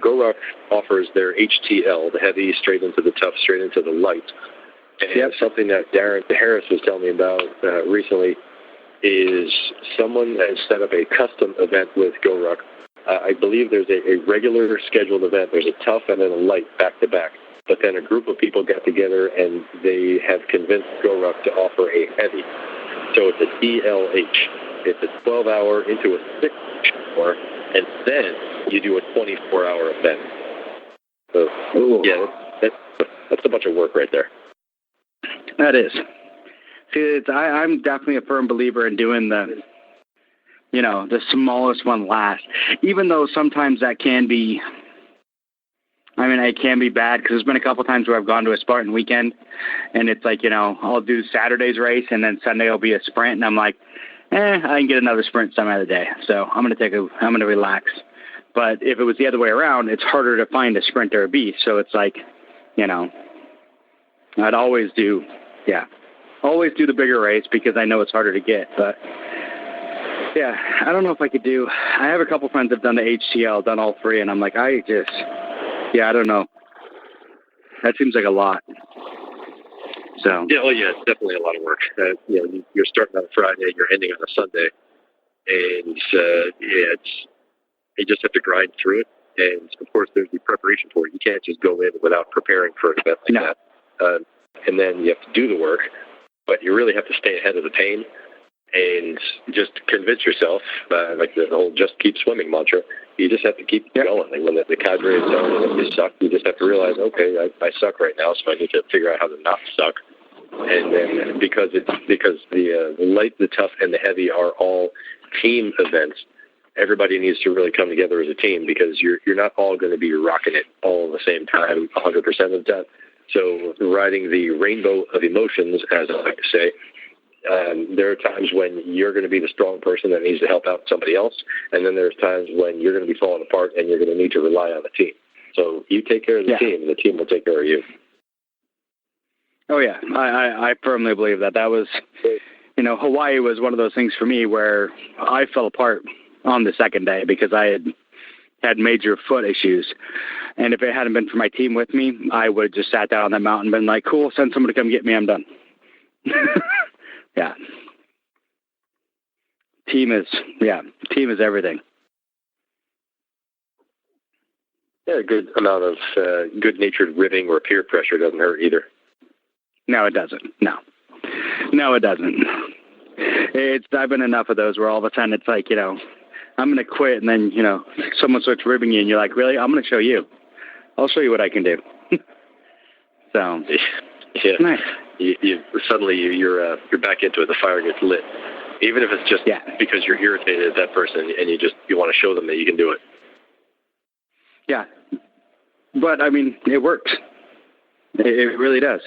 Go Ruck offers their HTL, the heavy, straight into the tough, straight into the light. And something that Darren Harris was telling me about recently is someone has set up a custom event with Go Ruck. I believe there's a regular scheduled event. There's a tough and then a light back-to-back. But then a group of people got together and they have convinced Go Ruck to offer a heavy. So it's a TLH. It's a 12-hour into a 6-hour, and then you do a 24-hour event. So, yeah, that's a bunch of work right there. That is. See, I'm definitely a firm believer in doing the smallest one last, even though sometimes that can be, it can be bad, because there's been a couple times where I've gone to a Spartan weekend, and it's like, I'll do Saturday's race, and then Sunday will be a sprint, and I'm like, I can get another sprint some other day. So I'm going to relax. But if it was the other way around, it's harder to find a sprint or a beast. So it's like, I'd always do the bigger race because I know it's harder to get. But yeah, I don't know if I could do, I have a couple friends that have done the HTL, done all 3. And I'm like, I don't know. That seems like a lot. So. Yeah, it's definitely a lot of work. You're starting on a Friday, you're ending on a Sunday, and you just have to grind through it. And of course, there's the preparation for it. You can't just go in without preparing for an event like that. And then you have to do the work, but you really have to stay ahead of the pain and just convince yourself, like the whole "just keep swimming" mantra. You just have to keep going. Like when the cadre is telling you that you suck, you just have to realize, okay, I suck right now, so I need to figure out how to not suck. And then because the light, the tough, and the heavy are all team events, everybody needs to really come together as a team, because you're not all going to be rocking it all at the same time 100% of the time. So riding the rainbow of emotions, as I like to say, there are times when you're going to be the strong person that needs to help out somebody else, and then there's times when you're going to be falling apart and you're going to need to rely on the team. So you take care of the team, and the team will take care of you. Oh, yeah. I firmly believe that. That was, Hawaii was one of those things for me where I fell apart on the second day because I had major foot issues. And if it hadn't been for my team with me, I would have just sat down on that mountain and been like, cool, send someone to come get me. I'm done. Yeah. Team is everything. Yeah, a good amount of good-natured ribbing or peer pressure doesn't hurt either. No, it doesn't. No, it doesn't. I've been enough of those where all of a sudden it's like, I'm going to quit, and then, someone starts ribbing you, and you're like, really? I'm going to show you. I'll show you what I can do. So, yeah. Nice. You're back into it. The fire gets lit, even if it's just because you're irritated at that person, and you want to show them that you can do it. Yeah. But, I mean, it works. It really does.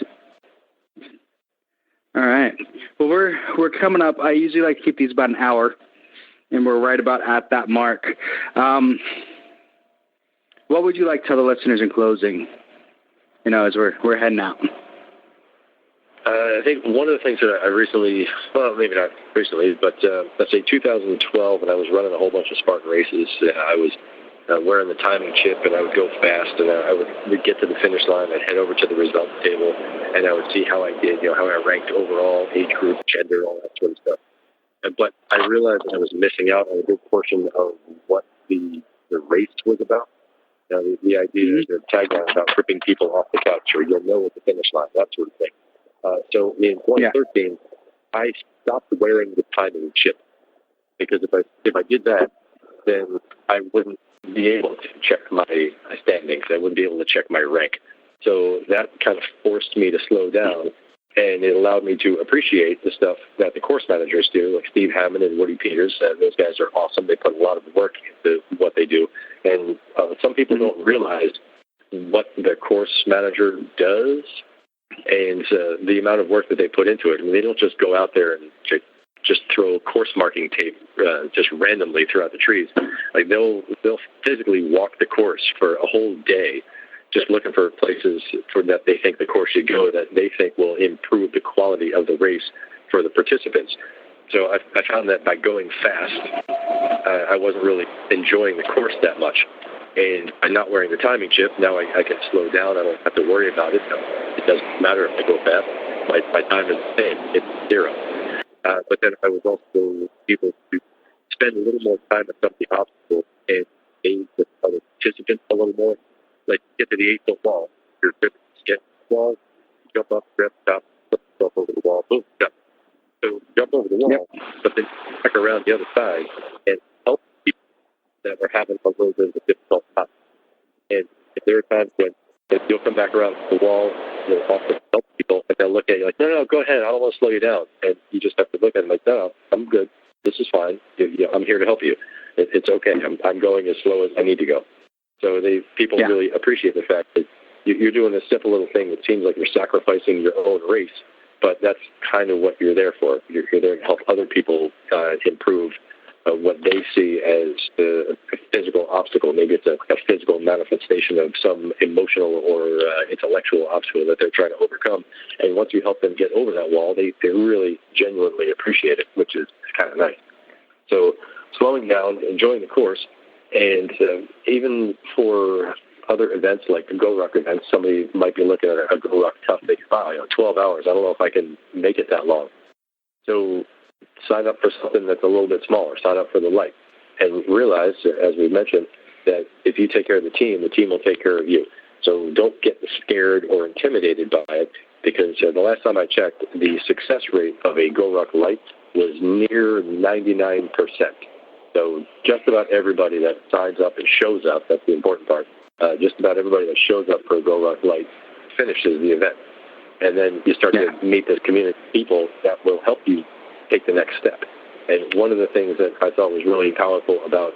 All right. Well, we're coming up. I usually like to keep these about an hour, and we're right about at that mark. What would you like to tell the listeners in closing, as we're heading out? I think one of the things that I recently, well, maybe not recently, but let's say 2012, when I was running a whole bunch of Spartan races, I was wearing the timing chip, and I would go fast, and I would get to the finish line. I'd head over to the results table, and I would see how I did, how I ranked overall, age group, gender, all that sort of stuff. But I realized that I was missing out on a good portion of what the race was about. The idea, the tagline about ripping people off the couch, or you'll know at the finish line, that sort of thing. So in 2013, I stopped wearing the timing chip, because if I did that, then I wouldn't be able to check my standings. I wouldn't be able to check my rank. So that kind of forced me to slow down, and it allowed me to appreciate the stuff that the course managers do, like Steve Hammond and Woody Peters. Those guys are awesome. They put a lot of work into what they do. And some people don't realize what the course manager does and the amount of work that they put into it. I mean, they don't just go out there and just throw course marking tape just randomly throughout the trees. Like they'll physically walk the course for a whole day, just looking for places that they think the course should go, that they think will improve the quality of the race for the participants. So I found that by going fast, I wasn't really enjoying the course that much. And by not wearing the timing chip, now I can slow down. I don't have to worry about it. It doesn't matter if I go fast. My time is the same. It's 0. But then I was also able to spend a little more time at some of the obstacles and engage with other participants a little more. Like get to the 8-foot wall, you're good to get the wall, jump up, grab the top, flip yourself over the wall, boom, jump. So jump over the wall, but then back around the other side and help people that are having a little bit of a difficult time. And if there are times when you'll come back around the wall, you'll often help people, and they'll look at you like, no, go ahead, I don't want to slow you down. And you just have to look at them like, no, I'm good. This is fine. I'm here to help you. It's okay. I'm going as slow as I need to go. So people really appreciate the fact that you're doing this simple little thing that seems like you're sacrificing your own race, but that's kind of what you're there for. You're there to help other people improve what they see as a physical obstacle. Maybe it's a physical manifestation of some emotional or intellectual obstacle that they're trying to overcome. And once you help them get over that wall, they really genuinely appreciate it, which is kind of nice. So slowing down, enjoying the course, and even for other events like the Go Ruck events, somebody might be looking at a Go Ruck tough. They say, 12 hours. I don't know if I can make it that long. So sign up for something that's a little bit smaller. Sign up for the light. And realize, as we mentioned, that if you take care of the team will take care of you. So don't get scared or intimidated by it, because the last time I checked, the success rate of a Go Ruck light was near 99%. So just about everybody that signs up and shows up, that's the important part, just about everybody that shows up for a Go Ruck light finishes the event. And then you start to meet this community of people that will help you take the next step. And one of the things that I thought was really powerful about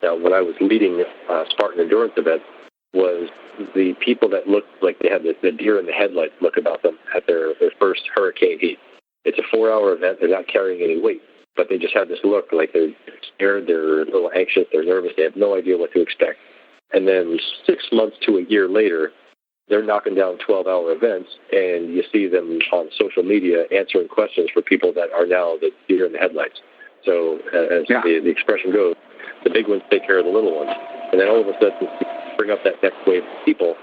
when I was leading Spartan Endurance events was the people that looked like they had the deer in the headlights look about them at their first hurricane heat. It's a 4-hour event. They're not carrying any weight, but they just have this look like they're scared, they're a little anxious, they're nervous, they have no idea what to expect. And then 6 months to a year later, they're knocking down 12-hour events, and you see them on social media answering questions for people that are now the deer in the headlights. So as the expression goes, the big ones take care of the little ones. And then all of a sudden, bring up that next wave of people,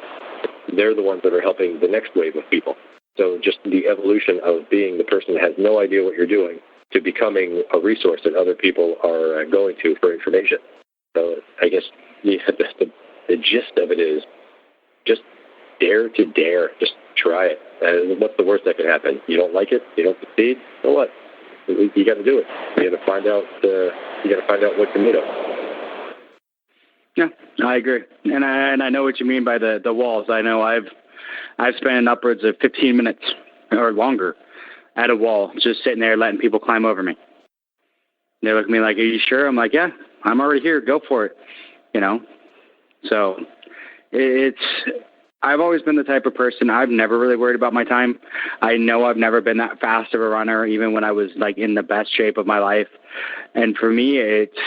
they're the ones that are helping the next wave of people. So just the evolution of being the person that has no idea what you're doing to becoming a resource that other people are going to for information. So I guess the gist of it is just dare to dare. Just try it. What's the worst that could happen? You don't like it? You don't succeed? So what? You got to do it. You got to find out. You got to find out what you're made of. Yeah, I agree, and I know what you mean by the walls. I know I've spent upwards of 15 minutes or longer at a wall, just sitting there letting people climb over me. They look at me like, "Are you sure?" I'm like, "Yeah, I'm already here. Go for it." So I've always been the type of person, I've never really worried about my time. I know I've never been that fast of a runner, even when I was like in the best shape of my life. And for me, it's,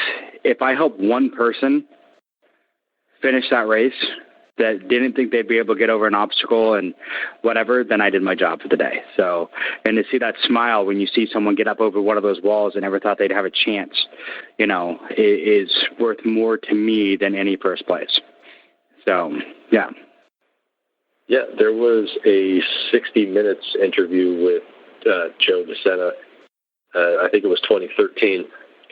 if I help one person finish that race that didn't think they'd be able to get over an obstacle and whatever, then I did my job for the day. So, and to see that smile when you see someone get up over one of those walls and never thought they'd have a chance, you know, is worth more to me than any first place. So, yeah. Yeah, there was a 60 Minutes interview with Joe De Sena. I think it was 2013,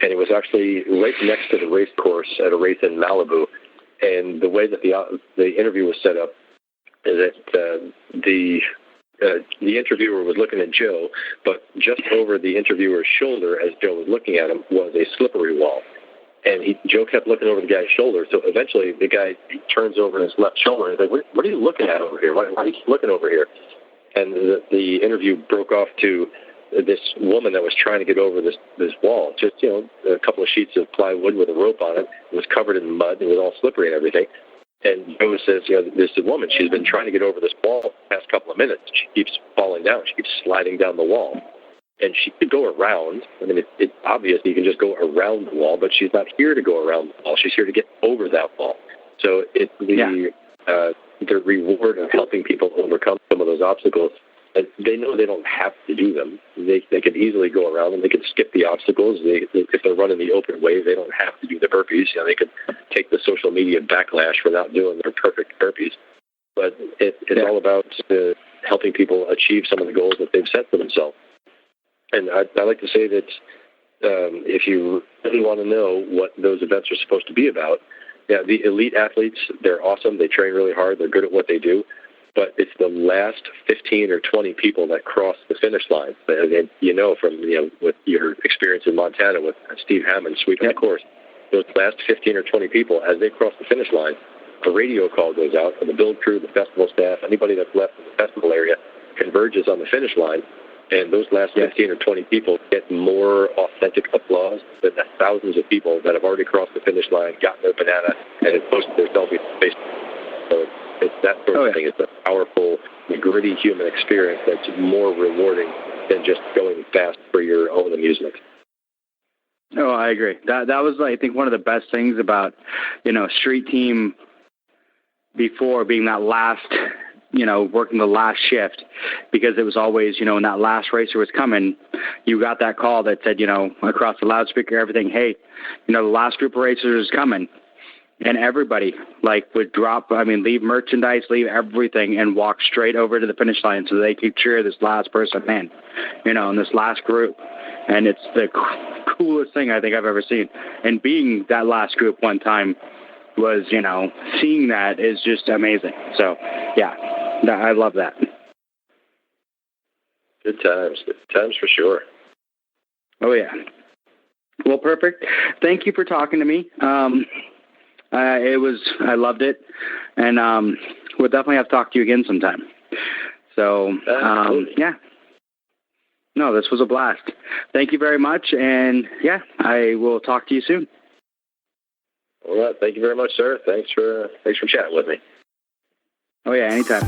and it was actually right next to the race course at a race in Malibu. And the way that the interview was set up is that the interviewer was looking at Joe, but just over the interviewer's shoulder, as Joe was looking at him, was a slippery wall. And Joe kept looking over the guy's shoulder. So eventually the guy turns over his left shoulder and he's like, what are you looking at over here? Why do you keep looking over here? And the interview broke off to this woman that was trying to get over this wall. Just, you know, a couple of sheets of plywood with a rope on it. It was covered in mud. It was all slippery and everything. And Joe says, you know, this woman, she's been trying to get over this wall for the past couple of minutes. She keeps falling down. She keeps sliding down the wall. And she could go around. I mean, it's obvious you can just go around the wall, but she's not here to go around the wall. She's here to get over that wall. So it's the reward of helping people overcome some of those obstacles. And they know they don't have to do them. They can easily go around them. They can skip the obstacles. If they're running the open way, they don't have to do the burpees. You know, they could take the social media backlash for not doing their perfect burpees. But it's all about helping people achieve some of the goals that they've set for themselves. And I like to say that if you really want to know what those events are supposed to be about, yeah, the elite athletes, they're awesome. They train really hard. They're good at what they do. But it's the last 15 or 20 people that cross the finish line. And you know, from with your experience in Montana with Steve Hammond sweeping the course, those last 15 or 20 people, as they cross the finish line, a radio call goes out from the build crew, the festival staff, anybody that's left in the festival area converges on the finish line. And those last 15 or 20 people get more authentic applause than the thousands of people that have already crossed the finish line, gotten their banana, and have posted their selfie on Facebook. So it's that sort of thing. It's a powerful, gritty human experience that's more rewarding than just going fast for your own amusement. Oh, I agree. That was, I think, one of the best things about, street team before being that last, working the last shift, because it was always, when that last racer was coming, you got that call that said, across the loudspeaker, everything, hey, the last group of racers is coming. And everybody would leave merchandise, leave everything, and walk straight over to the finish line so they could cheer this last person in, in this last group. And it's the coolest thing I think I've ever seen. And being that last group one time was, seeing that is just amazing. So, yeah, I love that. Good times for sure. Oh, yeah. Well, perfect. Thank you for talking to me. I loved it, and we'll definitely have to talk to you again sometime. So, yeah. No, this was a blast. Thank you very much, and yeah, I will talk to you soon. All right. Thank you very much, sir. Thanks for chatting with me. Oh yeah, anytime.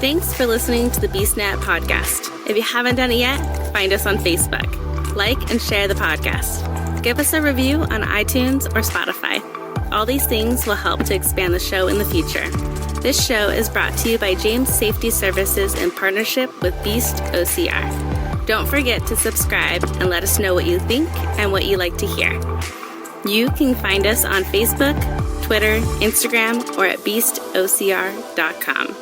Thanks for listening to the BeastNet podcast. If you haven't done it yet, find us on Facebook. Like and share the podcast. Give us a review on iTunes or Spotify. All these things will help to expand the show in the future. This show is brought to you by James Safety Services in partnership with Beast OCR. Don't forget to subscribe and let us know what you think and what you like to hear. You can find us on Facebook, Twitter, Instagram, or at beastocr.com.